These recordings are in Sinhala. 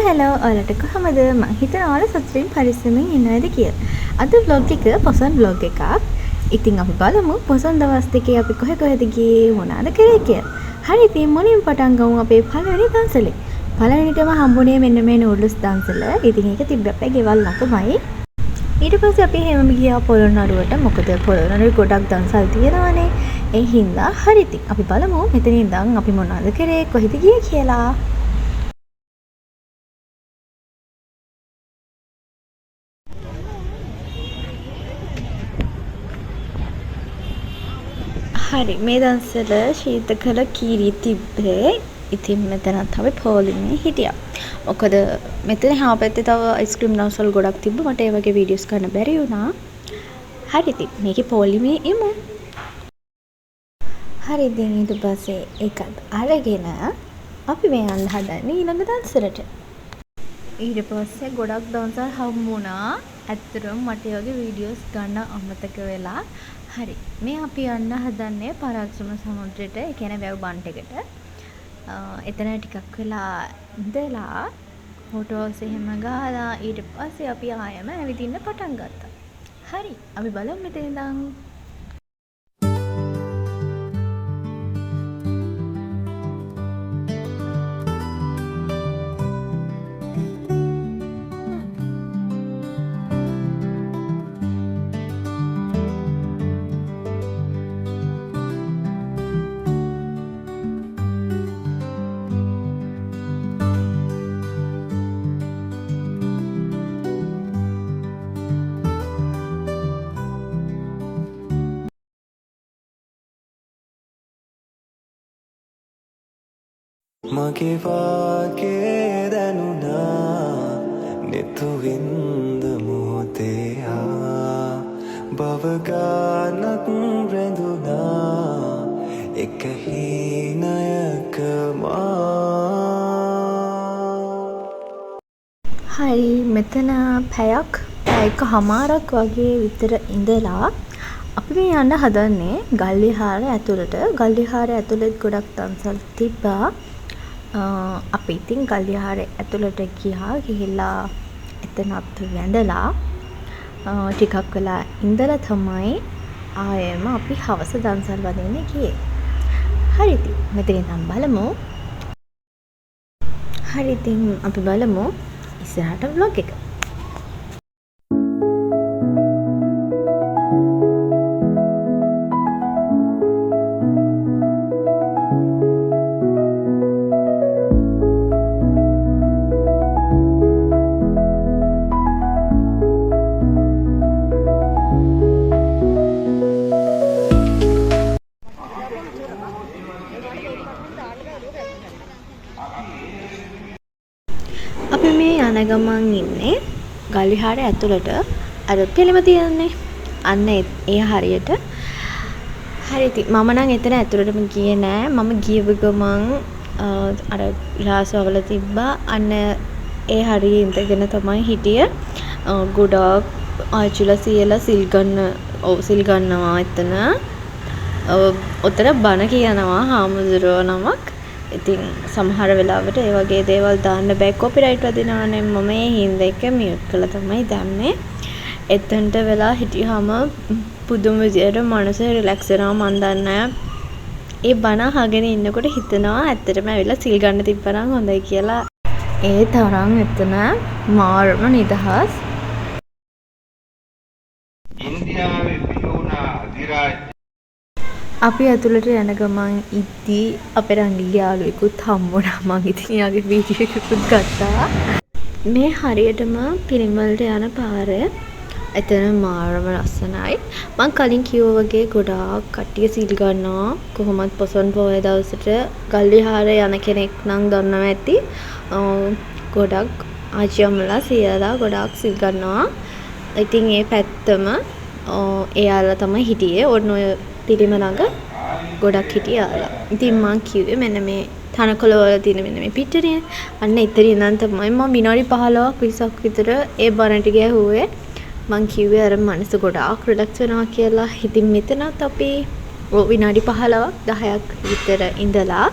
හෙලෝ ඔයාලට කොහමද? මං හිතනවා ඔයාලා සතුටින් පරිස්සමෙන් ඉන්නවද කියලා. අද vlog එක පොසොන් vlog එකක්. ඉතින් අපි බලමු පොසොන් දවස් දෙකේ අපි කොහෙද ගියේ මොනවාද කරේ කියලා. හරි ඉතින් මුලින්ම පටන් ගමු අපේ පළවෙනි දන්සලේ. පළවෙනිටම හම්බුනේ මෙන්න මේ නූඩ්ල්ස් දන්සල. ඉතින් ඒක තිබ්බ අපේ ගෙවල් ළඟමයි. ඊට පස්සේ අපි හැමම ගියා පොළොන්නරුවට. මොකද පොළොන්නරුවේ ගොඩක් දන්සල් තියෙනවානේ. ඒ හින්දා හරි ඉතින් අපි බලමු මෙතන ඉඳන් අපි මොනවද කරේ කොහෙද ගියේ කියලා. හරි මේ දන්සල ශීතකල කීරි තිබ්බේ. ඉතින් මෙතනත් අපි පොලිමේ හිටියා. මොකද මෙතන හා පැත්තේ තව අයිස්ක්‍රීම් දන්සල් ගොඩක් තිබ්බ. මට ඒ වගේ වීඩියෝස් ගන්න බැරි වුණා. හරි ඉතින් මේකේ පොලිමේ ඉමු. හරි ඉතින් ඊට පස්සේ ඒකත් අරගෙන අපි මේ යන්න හදන්නේ ඊළඟ දන්සලට. ඊට පස්සේ ගොඩක් දන්සල් හම්බුණා. ඇත්තටම මට ඒ වගේ වීඩියෝස් ගන්න අමතක වෙලා. හරි මේ අපි යන්න හදන්නේ පරාක්‍රම සමුද්‍රයට. ඒ කියන්නේ වැව් බන්ට් එකට. එතන ටිකක් වෙලා ඉඳලා ෆොටෝස් එහෙම ගහලා ඊට පස්සේ අපි ආයෙම ඇවිදින්න පටන් ගත්තා. හරි අපි බලමු මෙතන ඉඳන්. මගේ වාගේ දැනුණා නෙතුවින්ද මොහොතේ ආ බව ගානක් රැඳුණා එක හීනයක මා. හරි මෙතන පැයක හමාරක් වගේ විතර ඉඳලා අපි මේ යන්න හදන්නේ ගල්විහාර ඇතුළට. ගල්විහාර ඇතුළෙත් ගොඩක් දන්සල් තිබ්බා. අපි ඉතින් ගල්විහාරේ ඇතුළට ගිහිල්ලා එතනත් වැඳලා ටිකක් වෙලා ඉඳලා තමයි ආයෙම අපි හවස දන්සල් වදින්න ගියේ. හරි ඉතින් මෙතන ඉඳන් බලමු. හරි ඉතින් අපි බලමු ඉස්සරහට vlog එක. අපි මේ යන ගමන් ඉන්නේ ගල්විහාරය ඇතුළට. අර පිළිම තියන්නේ අන්න ඒ හරියට. හරි ඉතින් මම නම් එතන ඇතුළටම ගියේ නෑ. මම ගියව ගමන් අර විලාසවල තිබ්බා. අන්න ඒ හරියේ ඉඳගෙන තමයි හිටියේ. ගොඩක් ආච්චිලා සීයලා සිල් ගන්නවා එතන. ඔතන බණ කියනවා හාමුදුරුවෝ නමක්. ඉතින් සමහර වෙලාවට ඒ වගේ දේවල් දාන්න බෑ කොපිරයිට් වදිනවනේ. මම ඒ හින්දා එක මියුට් කරලා තමයි දැම්මේ. එතනට වෙලා හිටියාම පුදුම විදියට මනස රිලැක්ස් වෙනවා. මන් දන්නේ ඒ බණ අහගෙන ඉන්නකොට හිතනවා ඇත්තටම ඇවිල්ලා සිල් ගන්න තිබ්බනම් හොඳයි කියලා. ඒ තරම් එතන මාර්ම නිදහස්. ඉන්දියාවේ පියුණ අධිරාජ්‍ය අපි ඇතුළට යන ගමන් ඉද්දී අපේ රංගිගේ යාළුවෙකුත් හම්බුණා. මම ඉතින් යාගේ වීඩියෝ එකකුත් ගත්තා. මේ හරියටම පිළිම වලට යන පාර එතන මාරම ලස්සනයි. මම කලින් කිව්වා වගේ ගොඩාක් කට්ටිය සිල් ගන්නවා. කොහොමත් පොසොන් පොය දවසට ගල්විහාරේ යන කෙනෙක් නම් දන්නවා ඇති. ගොඩක් ආච්චියම්මලා සීයලා ගොඩාක් සිල් ගන්නවා. ඉතින් ඒ පැත්තම එයාලා තමයි හිටියේ. ඔන්න ඔය පිළිම ළඟ ගොඩක් හිටියාලා. ඉතින් මං කිව්වේ මෙන්න මේ තනකොළ වල තියෙන මෙන්න මේ පිටරේ. අන්න එතන ඉඳන් තමයි මම විනාඩි 15ක් 20ක් විතර ඒ බණ ටික ඇහුවේ. මං කිව්වේ අර මනස ගොඩාක් රිලැක්ස් වෙනවා කියලා. ඉතින් මෙතනත් අපි විනාඩි 15ක් 10ක් විතර ඉඳලා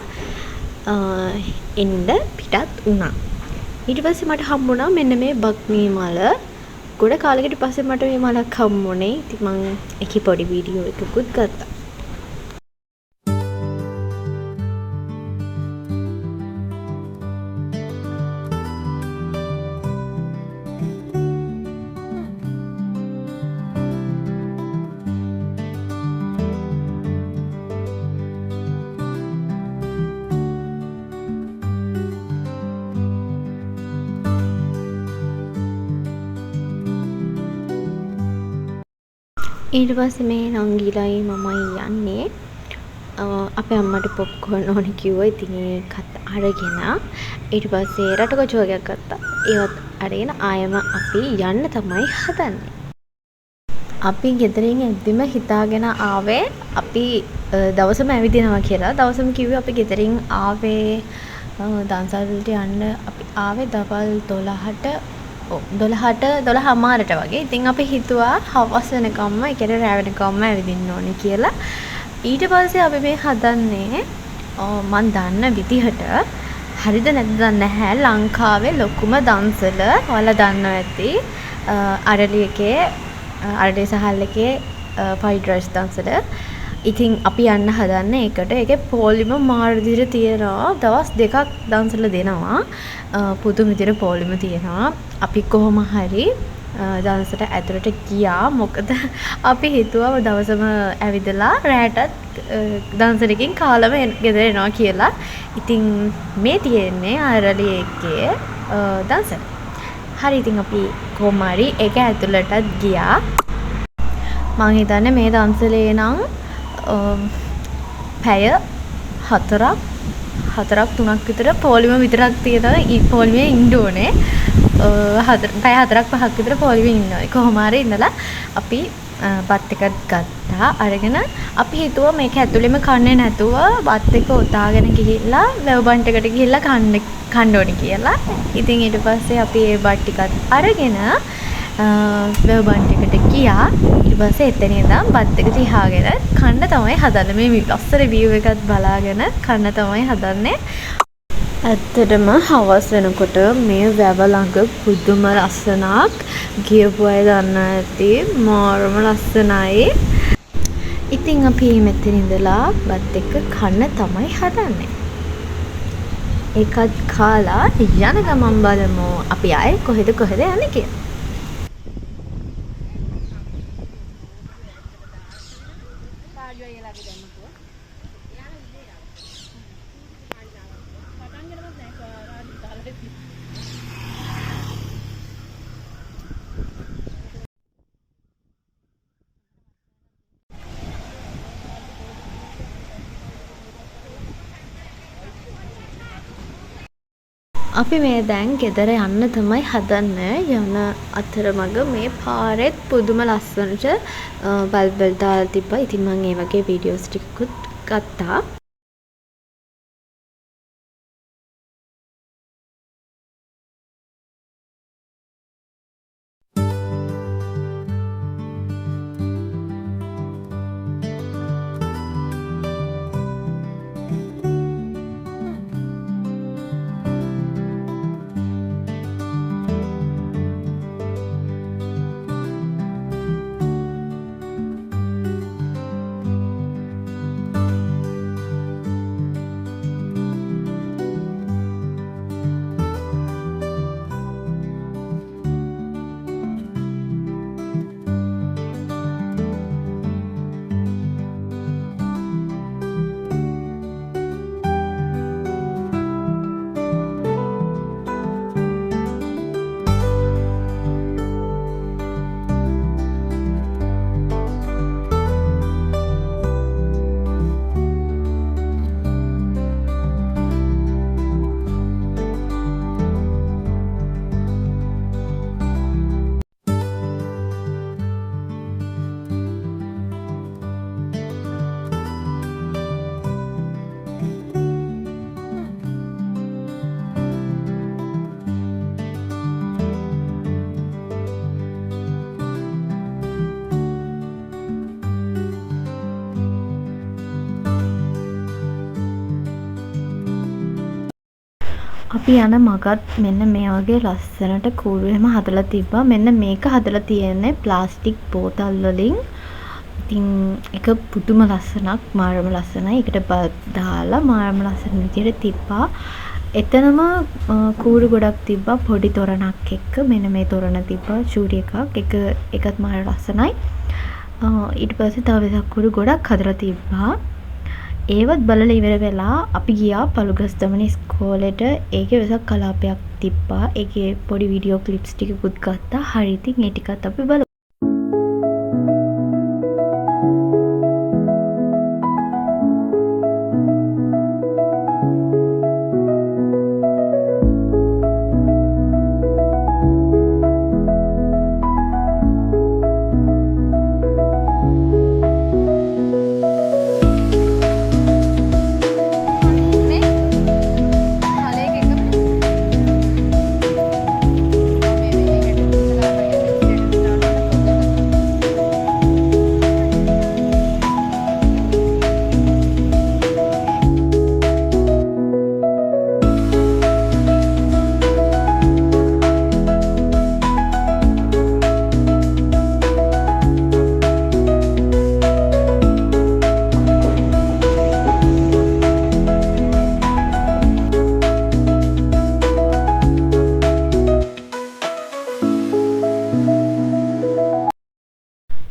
එන්න පිටත් වුණා. ඊට පස්සේ මට හම්බුණා මෙන්න මේ බක්මී මල. ගොඩ කාලෙකට පස්සේ මට මේ මලක් හම්බුනේ. ඉතින් මම ඒකේ පොඩි වීඩියෝ එකකුත් ගත්තා. ඊට පස්සේ මේ නංගිලයි මමයි යන්නේ අපේ අම්මට පොප්කෝර්න් ඕනේ කිව්වා. ඉතින් ඒකත් අරගෙන ඊට පස්සේ රටකොචු වර්ගයක් ගත්තා. ඒවත් අරගෙන ආයෙම අපි යන්න තමයි හදන්නේ. අපි ගෙදරින් එද්දිම හිතාගෙන ආවේ අපි දවසම ඇවිදිනවා කියලා. දවසම කිව්වේ අපි ගෙදරින් ආවේ දන්සල් වලට යන්න අපි ආවේ දවල් 12:00ට වගේ. ඉතින් අපි හිතුවා හවස වෙනකම්ම ඒ කියන්නේ රෑ වෙනකම්ම ඇවිදින්න ඕනේ කියලා. ඊට පස්සේ අපි මේ හදන්නේ මන් දන්න විදිහට හරිද නැද්ද දන්නේ නැහැ ලංකාවේ ලොකුම දන්සල. ඔයාලා දන්නවා ඇති අරලිය සහල් එකේ ෆ්‍රයිඩ් රයිස් දන්සල. ඉතින් අපි යන්න හදන්නේ ඒකට. ඒකේ පොලිම මාර විදිහට තියෙනවා. දවස් 2ක් දන්සල දෙනවා. පුදුම විදිහට පොලිම තියෙනවා. අපි කොහොම හරි දන්සලට ඇතුළට ගියා. මොකද අපි හිතුවා දවසම ඇවිදලා රැටත් දන්සලකින් කාලම ගෙදර එනවා කියලා. ඉතින් මේ තියෙන්නේ අරලිය එකේ දන්සල. හරි ඉතින් අපි කොහොම හරි ඒක ඇතුළටත් ගියා. මං හිතන්නේ මේ දන්සලේ නම් පැය 4ක් 3ක් විතර පොලිම විතරක් තියෙනවා. පොලිමේ ඉන්න ඕනේ. පැය 4ක් 5ක් විතර පොලිමේ ඉන්නවා. කොහොම හරි ඉඳලා අපි බත් එකක් ගත්තා. අරගෙන අපි හිතුවා මේක ඇතුළෙම කන්නේ නැතුව බත් එක උතාගෙන ගිහිල්ලා වැව් බන්ට් එකට ගිහිල්ලා කන්න ඕනේ කියලා. ඉතින් ඊට පස්සේ අපි ඒ බත් ටිකත් අරගෙන වැව් බන්ට් එකට ගියා. ඊට පස්සේ එතන ඉඳන් බත් එක තියාගෙන කන්න තමයි හදන්නේ. මේ ලස්සන view එකත් බලාගෙන කන්න තමයි හදන්නේ. ඇත්තටම හවස් වෙනකොට මේ වැව ළඟ පුදුම ලස්සනක් ගියපු අය දන්නා ඇති. මාරම ලස්සනයි. ඉතින් අපි මෙතන ඉඳලා බත් එක කන්න තමයි හදන්නේ. ඒකත් කාලා යන ගමන් බලමු අපි ආයේ කොහෙද යන්නේ කියලා. අපි මේ දැන් ගෙදර යන්න තමයි හදන්නේ. යන අතරමඟ මේ පාරෙත් පුදුම ලස්සනට බල්බ් දාලා තිබ්බා. ඉතින් මම ඒ වගේ වීඩියෝස් ටිකකුත් ගත්තා. අපි යන මගත් මෙන්න මේ වගේ ලස්සනට කූඩු එහෙම හදලා තිබ්බා. මෙන්න මේක හදලා තියෙන්නේ ප්ලාස්ටික් බෝතල් වලින්. ඉතින් ඒක පුදුම ලස්සනක්, මාරම ලස්සනයි. ඒකට බල්බ් දාලා මාරම ලස්සන විදියට තිබ්බා. එතනම කූඩු ගොඩක් තිබ්බා පොඩි තොරණක් එක්ක. මෙන්න මේ තොරණ තිබ්බා චූටි එකක්. ඒකත් මාර ලස්සනයි. ඊට පස්සේ තව වෙසක් කූඩු ගොඩක් හදලා තිබ්බා. ඒවත් බලලා ඉවර වෙලා අපි ගියා පළුගස්දමන ඉස්කෝලේට. ඒකේ වෙසක් කලාපයක් තිබ්බා. ඒකේ පොඩි වීඩියෝ ක්ලිප්ස් ටිකකුත් ගත්තා. හරි, ඉතින් ඒ ටිකත් අපි බලමු.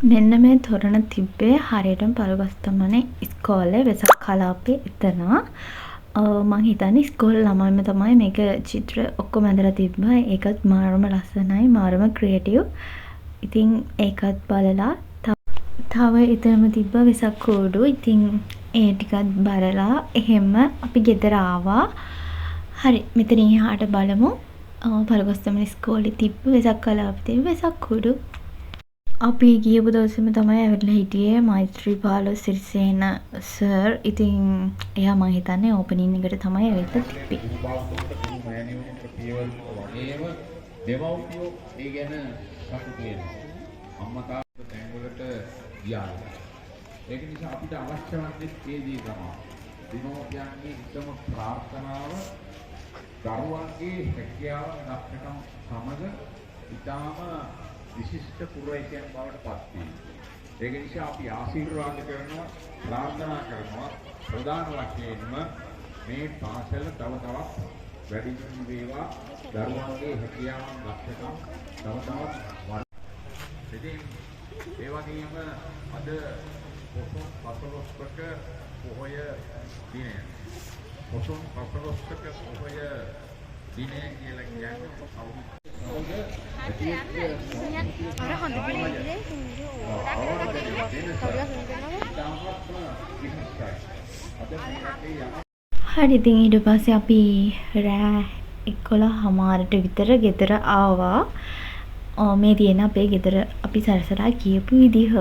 මෙන්න මේ තොරණ තිබ්බේ හරියටම පළුගස්දමන ඉස්කෝලේ වෙසක් කලාපේ එතන. මං හිතන්නේ ඉස්කෝලේ ළමයිම තමයි මේක චිත්‍ර ඔක්කොම ඇඳලා තිබ්බා. ඒකත් මාරම ලස්සනයි, මාරම ක්‍රියේටිව්. ඉතින් ඒකත් බලලා තව එතනම තිබ්බා වෙසක් කූඩු. ඉතින් ඒ ටිකත් බලලා එහෙම අපි ගෙදර ආවා. හරි, මෙතන එහාට බලමු. පළුගස්දමන ඉස්කෝලේ තිබ්බ වෙසක් කලාපේ තිබ්බ වෙසක් කූඩු. අපි ගියපු දවසේම තමයි ඇවිල්ලා හිටියේ මෛත්‍රීපාල සිරිසේන සර්. ඉතින් එයා මම හිතන්නේ ඕපනින් එකට තමයි ඇවිල්ලා තිබ්බේ. දෙමව්පියෝ ඒ ගැන සතුටු වෙනවා. අම්මා තාත්තා තැන්වලට ගියා. ඒක නිසා අපිට අවශ්‍ය වන්නේ ඒ දේ තමයි. දිනෝපියන්ගේ උත්තම ප්‍රාර්ථනාව දරුවන්ගේ හැකියාව දක්ෂකම් සමග ඊටාම විශිෂ්ට පුරවැසියන් බවට පත් වීම. ඒක නිසා අපි ආශිර්වාද කරනවා, ප්‍රාර්ථනා කරනවා ප්‍රධාන වශයෙන්ම මේ පාසල තව තවත් වැඩි දියුණු වේවා. දරුවන්ගේ හැකියාවන් දක්ෂකම් තව තවත් ඉතින් ඒ වගේම අද පොසොන් 15ක පොහොය දිනය. පොසොන් 15ක පොහොය දිනය කියලා කියන්නේ කවුරුත් හරි, ඉතින් ඊට පස්සේ අපි රෑ 11:00ට විතර ගෙදර ආවා. මේ තියෙන අපේ ගෙදර අපි සරසලා කියපු විදිහ.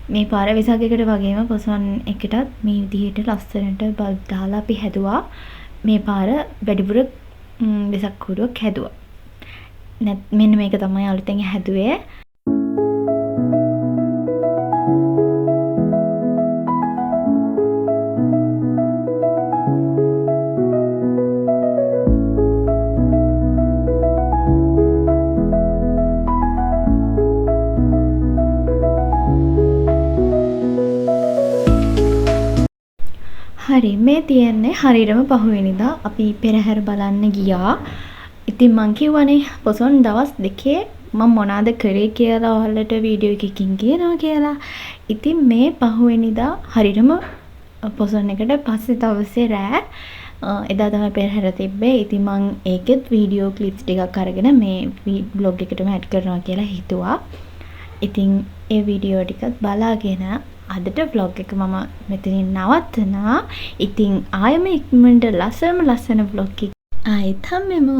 මේ පාර වෙසක් එකට වගේම පොසොන් එකටත් මේ විදිහට ලස්සනට බල්බ් දාලා අපි හැදුවා. මේ පාර වැඩිපුර වෙසක් කූඩුවක් හැදුවා. මෙන්න මේක තමයි අලුතෙන් හැදුවේ. හරි, මේ තියෙන්නේ හරියටම පහුවෙනිදා අපි පෙරහැර බලන්න ගියා. ඉතින් මං කිව්වනේ පොසොන් දවස් දෙකේ මම මොනවාද කරේ කියලා ඔයාලට වීඩියෝ එකකින් කියනවා කියලා. ඉතින් මේ පහුවෙනිදා හරියටම පොසොන් එකට පස්සේ දවසේ රෑ එදා තමයි පෙරහැර තිබ්බේ. ඉතින් මං ඒකෙත් වීඩියෝ ක්ලිප්ස් ටිකක් අරගෙන මේ බ්ලොග් එකටම ඇඩ් කරනවා කියලා හිතුවා. ඉතින් ඒ වීඩියෝ ටිකත් බලාගෙන අදට vlog එක මම මෙතනින් නවත්තනවා. ඉතින් ආයෙම ඉක්මනට ලස්සන vlog එක ආයෙත් හම්බෙමු.